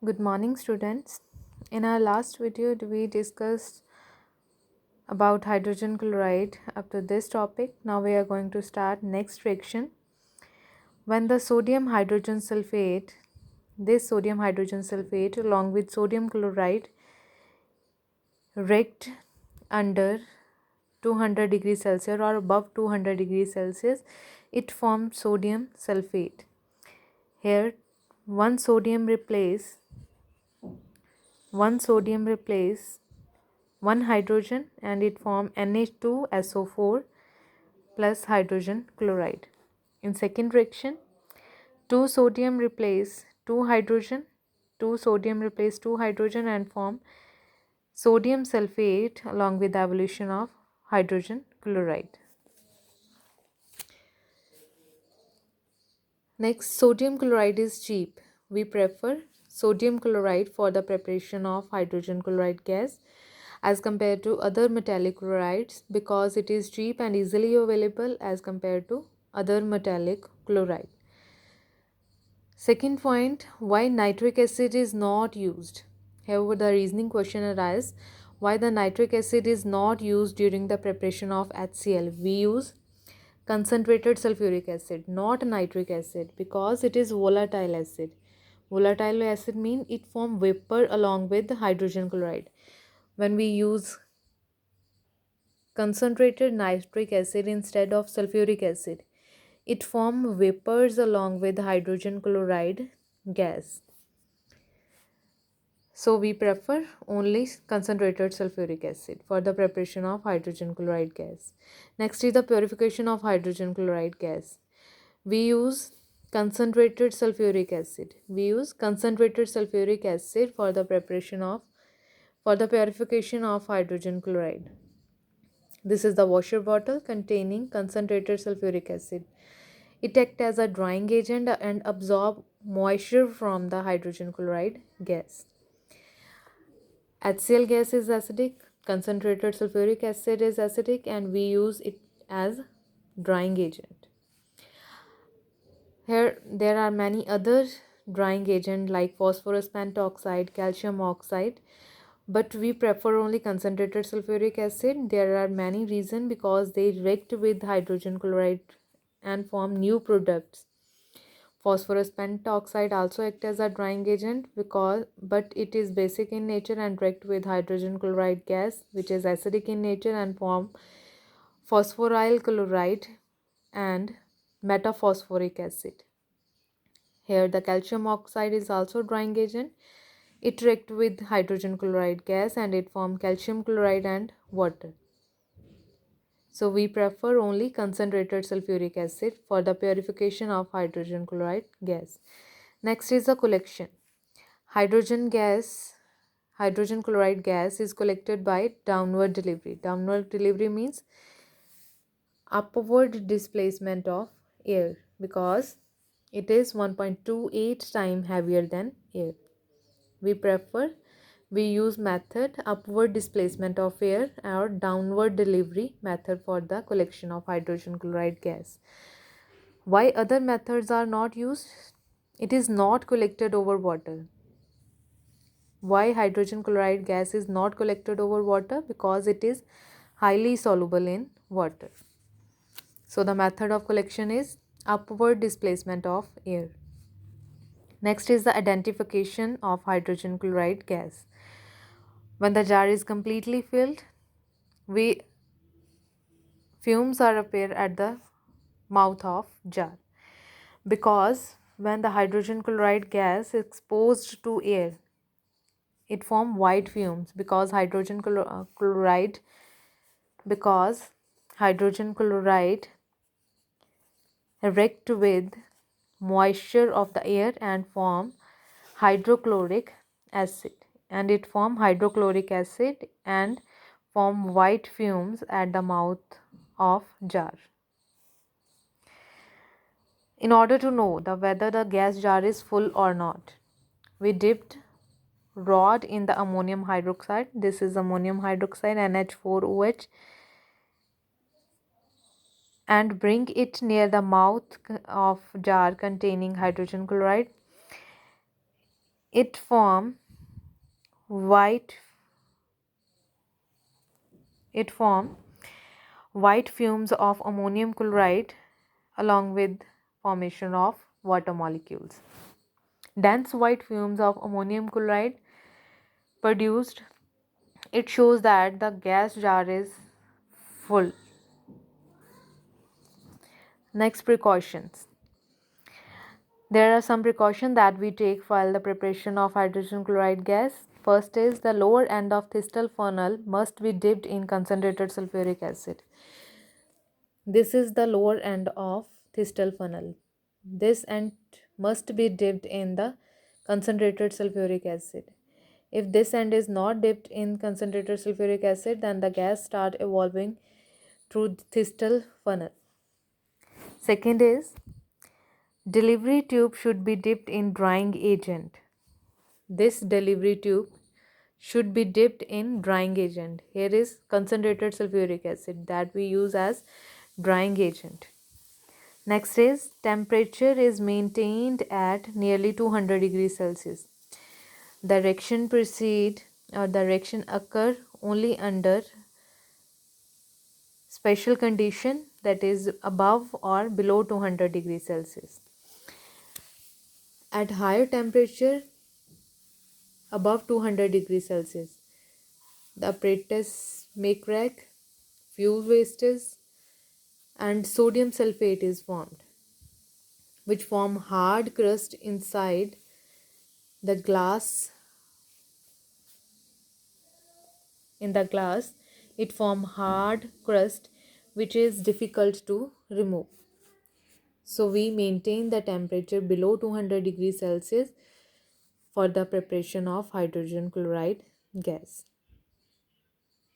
Good morning, students. In our last video, we discussed about hydrogen chloride up to this topic. Now we are going to start next reaction. When the sodium hydrogen sulfate, this sodium hydrogen sulfate along with sodium chloride react under 200 degrees Celsius or above 200 degrees Celsius, it forms sodium sulfate. Here, one sodium replace one hydrogen and it form NH2SO4 plus hydrogen chloride. In second reaction, two sodium replace two sodium replace two hydrogen and form sodium sulfate along with the evolution of hydrogen chloride. Next, sodium chloride is cheap. We prefer sodium chloride for the preparation of hydrogen chloride gas as compared to other metallic chlorides because it is cheap and easily available as compared to other metallic chloride. Second point, why nitric acid is not used. However, the reasoning question arises why the nitric acid is not used during the preparation of HCl. We use concentrated sulfuric acid, not nitric acid, because it is volatile acid. Volatile acid means it forms vapor along with hydrogen chloride. When we use concentrated nitric acid instead of sulfuric acid, it forms vapors along with hydrogen chloride gas. So we prefer only concentrated sulfuric acid for the preparation of hydrogen chloride gas. Next is the purification of hydrogen chloride gas. We use concentrated sulfuric acid. We use concentrated sulfuric acid for the purification of hydrogen chloride. This is the washer bottle containing concentrated sulfuric acid. It acts as a drying agent and absorb moisture from the hydrogen chloride gas. HCl gas is acidic, concentrated sulfuric acid is acidic, and we use it as drying agent. Here there are many other drying agents like phosphorus pentoxide, calcium oxide, but we prefer only concentrated sulfuric acid. There are many reasons because they react with hydrogen chloride and form new products. Phosphorus pentoxide also acts as a drying agent but it is basic in nature and react with hydrogen chloride gas which is acidic in nature and form phosphoryl chloride and metaphosphoric acid. Here the calcium oxide is also drying agent. It react with hydrogen chloride gas and it form calcium chloride and water. So we prefer only concentrated sulfuric acid for the purification of hydrogen chloride gas. Next is the collection. Hydrogen chloride gas is collected by downward delivery. Downward delivery means upward displacement of air because it is 1.28 times heavier than air. We use method upward displacement of air or downward delivery method for the collection of hydrogen chloride gas. Why other methods are not used? It is not collected over water. Why hydrogen chloride gas is not collected over water? Because it is highly soluble in water. So the method of collection is upward displacement of air. Next is the identification of hydrogen chloride gas. When the jar is completely filled, fumes are appear at the mouth of jar because when the hydrogen chloride gas is exposed to air, it form white fumes because hydrogen chloride react with moisture of the air and form hydrochloric acid and form white fumes at the mouth of jar. In order to know whether the gas jar is full or not, we dipped rod in the ammonium hydroxide. This is ammonium hydroxide NH4OH and bring it near the mouth of jar containing hydrogen chloride. it form white it form white fumes of ammonium chloride along with formation of water molecules. Dense white fumes of ammonium chloride produced, it shows that the gas jar is full. Next, precautions. There are some precautions that we take while the preparation of hydrogen chloride gas. First is the lower end of Thistle funnel must be dipped in concentrated sulfuric acid. This is the lower end of Thistle funnel. This end must be dipped in the concentrated sulfuric acid. If this end is not dipped in concentrated sulfuric acid, then the gas start evolving through Thistle funnel. Second is delivery tube should be dipped in drying agent. This delivery tube should be dipped in drying agent. Here is concentrated sulfuric acid that we use as drying agent. Next is temperature is maintained at nearly 200 degrees Celsius. The reaction proceed or the reaction occur only under special condition, that is above or below 200 degrees Celsius. At higher temperature above 200 degrees Celsius, the apparatus may crack, fuel wastage and sodium sulfate is formed, which form hard crust inside the glass. In the glass, it form hard crust which is difficult to remove. So we maintain the temperature below 200 degrees Celsius for the preparation of hydrogen chloride gas.